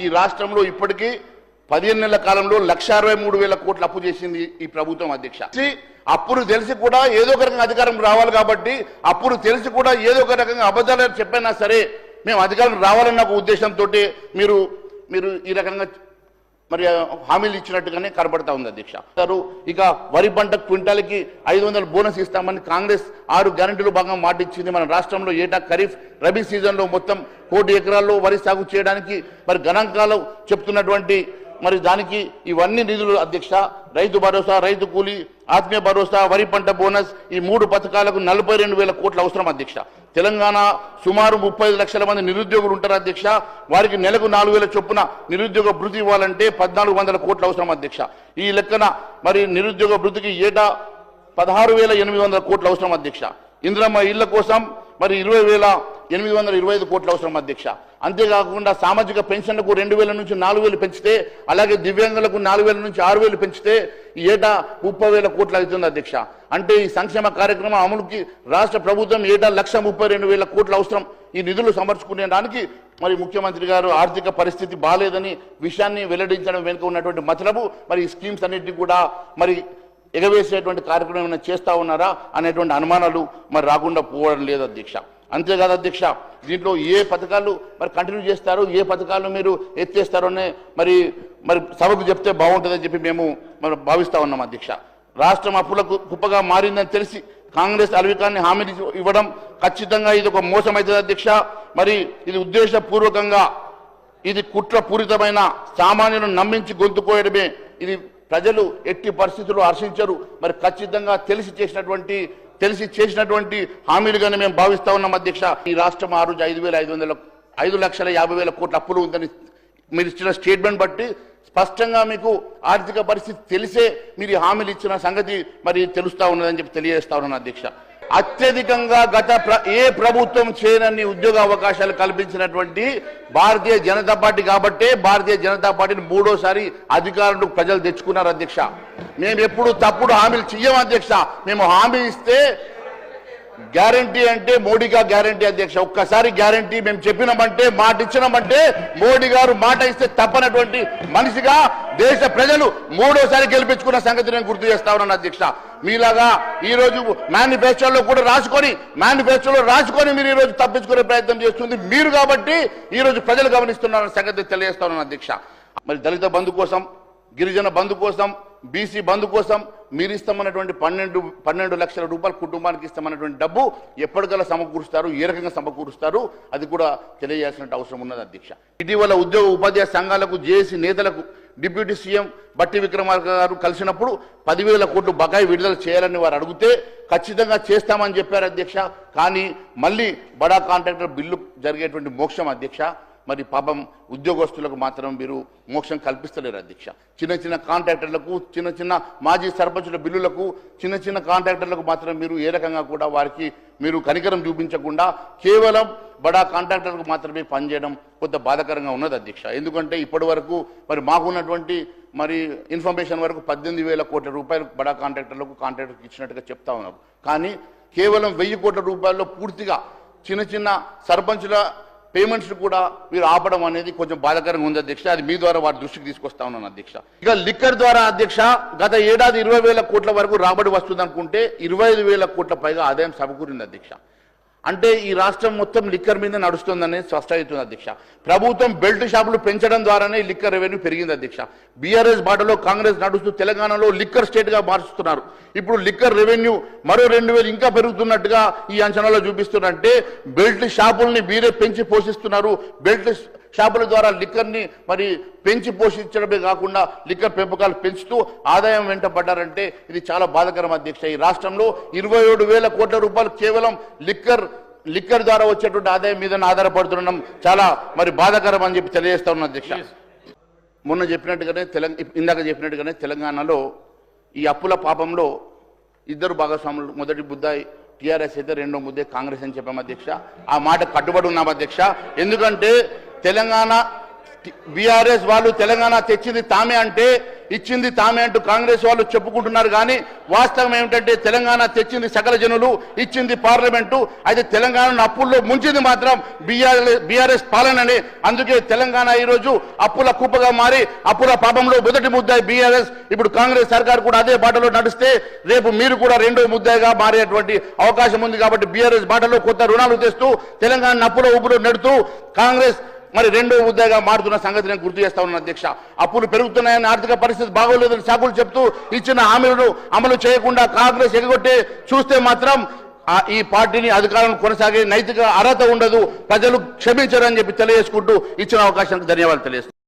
ఈ రాష్ట్రంలో ఇప్పటికీ 15 నెలల కాలంలో 1,63,000 కోట్లు అప్పు చేసింది ఈ ప్రభుత్వం అధ్యక్ష. అప్పులు తెలిసి కూడా ఏదో ఒక రకంగా అధికారం రావాలి కాబట్టి అప్పులు తెలిసి కూడా ఏదో ఒక రకంగా అబద్ధాలు చెప్పైనా సరే మేము అధికారం రావాలన్న ఒక ఉద్దేశంతో మీరు ఈ రకంగా మరి హామీలు ఇచ్చినట్టుగానే కనబడతా ఉంది అధ్యక్ష. ఇక వరి పంట క్వింటాల్కి 500 బోనస్ ఇస్తామని కాంగ్రెస్ 6 గ్యారెంటీలు భాగంగా మాట ఇచ్చింది. మన రాష్ట్రంలో ఏటా ఖరీఫ్ రబీ సీజన్లో మొత్తం 1 కోటి ఎకరాల్లో వరి సాగు చేయడానికి మరి గణాంకాలు చెప్తున్నటువంటి మరి దానికి ఇవన్నీ నిధులు అధ్యక్ష. రైతు భరోసా, రైతు కూలీ, ఆత్మీయ భరోసా, వరి పంట బోనస్ ఈ 3 పథకాలకు 42,000 కోట్లు అవసరం అధ్యక్ష. తెలంగాణ సుమారు 35 లక్షల మంది నిరుద్యోగులు ఉంటారు అధ్యక్ష. వారికి నెలకు 4,000 చొప్పున నిరుద్యోగ భృతి ఇవ్వాలంటే 1,400 కోట్లు అవసరం అధ్యక్ష. ఈ లెక్కన మరి నిరుద్యోగ భృతికి ఏటా 16,800 కోట్లు అవసరం అధ్యక్ష. ఇందిరమ్మ ఇళ్ల కోసం మరి 20,825 కోట్లు అవసరం అధ్యక్ష. అంతేకాకుండా సామాజిక పెన్షన్లకు 2,000 నుంచి 4,000 పెంచితే, అలాగే దివ్యాంగులకు 4,000 నుంచి 6,000 పెంచితే ఏటా 30,000 కోట్లు అవుతుంది అధ్యక్ష. అంటే ఈ సంక్షేమ కార్యక్రమం అమలుకి రాష్ట్ర ప్రభుత్వం ఏటా 1,32,000 కోట్లు అవసరం. ఈ నిధులు సమర్చుకునేదానికి మరి ముఖ్యమంత్రి గారు ఆర్థిక పరిస్థితి బాలేదని విషయాన్ని వెల్లడించడం వెనుక ఉన్నటువంటి మతలబు మరి ఈ స్కీమ్స్ అన్నింటినీ కూడా మరి ఎగవేసేటువంటి కార్యక్రమం ఏమైనా చేస్తూ ఉన్నారా అనేటువంటి అనుమానాలు మరి రాకుండా పోవడం లేదు అధ్యక్ష. అంతేకాదు అధ్యక్ష, దీంట్లో ఏ పథకాలు మరి కంటిన్యూ చేస్తారో, ఏ పథకాలు మీరు ఎత్తేస్తారో మరి సభకు చెప్తే బాగుంటుందని చెప్పి మేము మరి భావిస్తూ ఉన్నాం అధ్యక్ష. రాష్ట్రం అప్పులకు కుప్పగా మారిందని తెలిసి కాంగ్రెస్ అల్వికాన్ని హామీలు ఇవ్వడం ఖచ్చితంగా ఇది ఒక మోసం అవుతుంది అధ్యక్ష. మరి ఇది ఉద్దేశపూర్వకంగా ఇది కుట్రపూరితమైన సామాన్యులను నమ్మించి గొంతుకోయడమే. ఇది ప్రజలు ఎట్టి పరిస్థితుల్లో హర్షించరు. మరి ఖచ్చితంగా తెలిసి చేసినటువంటి హామీలుగానే మేము భావిస్తా ఉన్నాం అధ్యక్ష. ఈ రాష్ట్రం ఆ రోజు 5,50,000 కోట్ల అప్పులు ఉందని మీరు ఇచ్చిన స్టేట్మెంట్ బట్టి స్పష్టంగా మీకు ఆర్థిక పరిస్థితి తెలిసే మీరు హామీలు ఇచ్చిన సంగతి మరి తెలుస్తా ఉన్నదని చెప్పి తెలియజేస్తా ఉన్నాను అధ్యక్ష. అత్యధికంగా ఏ ప్రభుత్వం చేయనన్ని ఉద్యోగ అవకాశాలు కల్పించినటువంటి భారతీయ జనతా పార్టీ కాబట్టే భారతీయ జనతా పార్టీని 3వ సారి అధికారంలో ప్రజలు తెచ్చుకున్నారు అధ్యక్ష. మేము ఎప్పుడు తప్పుడు హామీలు చెయ్యం అధ్యక్ష. మేము హామీ ఇస్తే గ్యారంటీ అంటే మోడీగా గ్యారంటీ అధ్యక్ష. ఒక్కసారి గ్యారంటీ మేము చెప్పినామంటే, మాట ఇచ్చినామంటే, మోడీ గారు మాట ఇస్తే తప్పనటువంటి మనిషిగా దేశ ప్రజలు 3వ సారి గెలిపించుకున్న సంగతి నేను గుర్తు చేస్తా ఉన్నాను అధ్యక్ష. మీలాగా ఈ రోజు మేనిఫెస్టోలో రాసుకొని మీరు ఈ రోజు తప్పించుకునే ప్రయత్నం చేస్తుంది మీరు కాబట్టి ఈ రోజు ప్రజలు గమనిస్తున్నారన్న సంగతి తెలియజేస్తా ఉన్నాను అధ్యక్ష. మరి దళిత బంధు కోసం, గిరిజన బంధు కోసం, బీసీ బంధు కోసం మీరు ఇస్తామన్నటువంటి 12 లక్షల రూపాయలు కుటుంబానికి ఇస్తామన్నటువంటి డబ్బు ఎప్పటికల్లా సమకూరుస్తారు, ఏ రకంగా సమకూరుస్తారు అది కూడా తెలియజేయాల్సిన అవసరం ఉన్నది అధ్యక్ష. ఇటీవల ఉద్యోగ ఉపాధ్యాయ సంఘాలకు, జేఏసీ నేతలకు డిప్యూటీ సీఎం బట్టి విక్రమార్క గారు కలిసినప్పుడు 10,000 కోట్లు బకాయి విడుదల చేయాలని వారు అడిగితే ఖచ్చితంగా చేస్తామని చెప్పారు అధ్యక్ష. కానీ మళ్ళీ బడా కాంట్రాక్టర్ బిల్లు జరిగేటువంటి మోక్షం అధ్యక్ష. మరి పాపం ఉద్యోగస్తులకు మాత్రం మీరు మోక్షం కల్పిస్తలేరు అధ్యక్ష. చిన్న కాంట్రాక్టర్లకు, చిన్న మాజీ సర్పంచుల బిల్లులకు, చిన్న కాంట్రాక్టర్లకు మాత్రం మీరు ఏ రకంగా కూడా వారికి మీరు కనికరం చూపించకుండా కేవలం బడా కాంట్రాక్టర్లకు మాత్రమే పనిచేయడం కొంత బాధాకరంగా ఉన్నది అధ్యక్ష. ఎందుకంటే ఇప్పటి వరకు మరి మాకున్నటువంటి మరి ఇన్ఫర్మేషన్ వరకు 18,000 కోట్ల రూపాయలు బడా కాంట్రాక్టర్కి ఇచ్చినట్టుగా చెప్తా ఉన్నారు. కానీ కేవలం 1,000 కోట్ల రూపాయల్లో పూర్తిగా చిన్న సర్పంచుల పేమెంట్స్ కూడా మీరు ఆపడం అనేది కొంచెం బాధాకరంగా ఉంది అధ్యక్ష. అది మీ ద్వారా వారి దృష్టికి తీసుకొస్తా ఉన్నాను అధ్యక్ష. ఇక లిక్కర్ ద్వారా అధ్యక్ష గత ఏడాది 20,000 కోట్ల వరకు రాబడి వస్తుంది అనుకుంటే 25,000 కోట్ల పైగా ఆదాయం సమకూరింది అధ్యక్ష. అంటే ఈ రాష్ట్రం మొత్తం లిక్కర్ మీద నడుస్తుందనేది స్పష్టమవుతుంది అధ్యక్ష. ప్రభుత్వం బెల్ట్ షాపులు పెంచడం ద్వారానే లిక్కర్ రెవెన్యూ పెరిగింది అధ్యక్ష. బీఆర్ఎస్ బాటలో కాంగ్రెస్ నడుస్తూ తెలంగాణలో లిక్కర్ స్టేట్గా మార్చుతున్నారు. ఇప్పుడు లిక్కర్ రెవెన్యూ మరో 2,000 ఇంకా పెరుగుతున్నట్టుగా ఈ అంచనాలో చూపిస్తున్నారంటే బెల్ట్ షాపుల్ని మీరే పెంచి పోషిస్తున్నారు. బెల్ట్ షాపుల ద్వారా లిక్కర్ని మరి పెంచి పోషించడమే కాకుండా లిక్కర్ పెంపకాలు పెంచుతూ ఆదాయం వెంట పడ్డారంటే ఇది చాలా బాధాకరం అధ్యక్ష. ఈ రాష్ట్రంలో 27,000 కోట్ల రూపాయలు కేవలం లిక్కర్ ద్వారా వచ్చేటువంటి ఆదాయం మీద ఆధారపడుతుండడం చాలా మరి బాధాకరం అని చెప్పి తెలియజేస్తా ఉన్నాను అధ్యక్ష. మొన్న చెప్పినట్టుగానే ఇందాక చెప్పినట్టుగానే తెలంగాణలో ఈ అప్పుల పాపంలో ఇద్దరు భాగస్వాములు, మొదటి ముద్దాయి టీఆర్ఎస్ అయితే, రెండో ముద్దే కాంగ్రెస్ అని చెప్పాము అధ్యక్ష. ఆ మాట కట్టుబడి ఉన్నాం అధ్యక్ష. ఎందుకంటే తెలంగాణ బీఆర్ఎస్ వాళ్ళు తెలంగాణ తెచ్చింది తామే అంటే ఇచ్చింది తామే అంటూ కాంగ్రెస్ వాళ్ళు చెప్పుకుంటున్నారు. కానీ వాస్తవం ఏమిటంటే తెలంగాణ తెచ్చింది సకల జనులు, ఇచ్చింది పార్లమెంటు. అయితే తెలంగాణను అప్పుల్లో ముంచింది మాత్రం బీఆర్ఎస్ పాలనని. అందుకే తెలంగాణ ఈరోజు అప్పుల కుప్పగా మారి అప్పుల పాపంలో మొదటి ముద్దాయి బీఆర్ఎస్. ఇప్పుడు కాంగ్రెస్ సర్కార్ కూడా అదే బాటలో నడిస్తే రేపు మీరు కూడా రెండో ముద్దాయిగా మారేటువంటి అవకాశం ఉంది. కాబట్టి బీఆర్ఎస్ బాటలో కొత్త రుణాలు తెస్తూ తెలంగాణ అప్పుల ఊపులో నెడుతూ కాంగ్రెస్ మరి రెండో ముద్దగా మారుతున్న సంగతి నేను గుర్తు చేస్తా ఉన్నాను అధ్యక్ష. అప్పులు పెరుగుతున్నాయని, ఆర్థిక పరిస్థితి బాగోలేదని సాకులు చెప్తూ ఇచ్చిన హామీలను అమలు చేయకుండా కాంగ్రెస్ ఎగగొట్టే చూస్తే మాత్రం ఈ పార్టీని అధికారం కొనసాగే నైతిక అర్హత ఉండదు, ప్రజలు క్షమించరని చెప్పి తెలియజేసుకుంటూ ఇచ్చిన అవకాశానికి ధన్యవాదాలు తెలియజేస్తాను.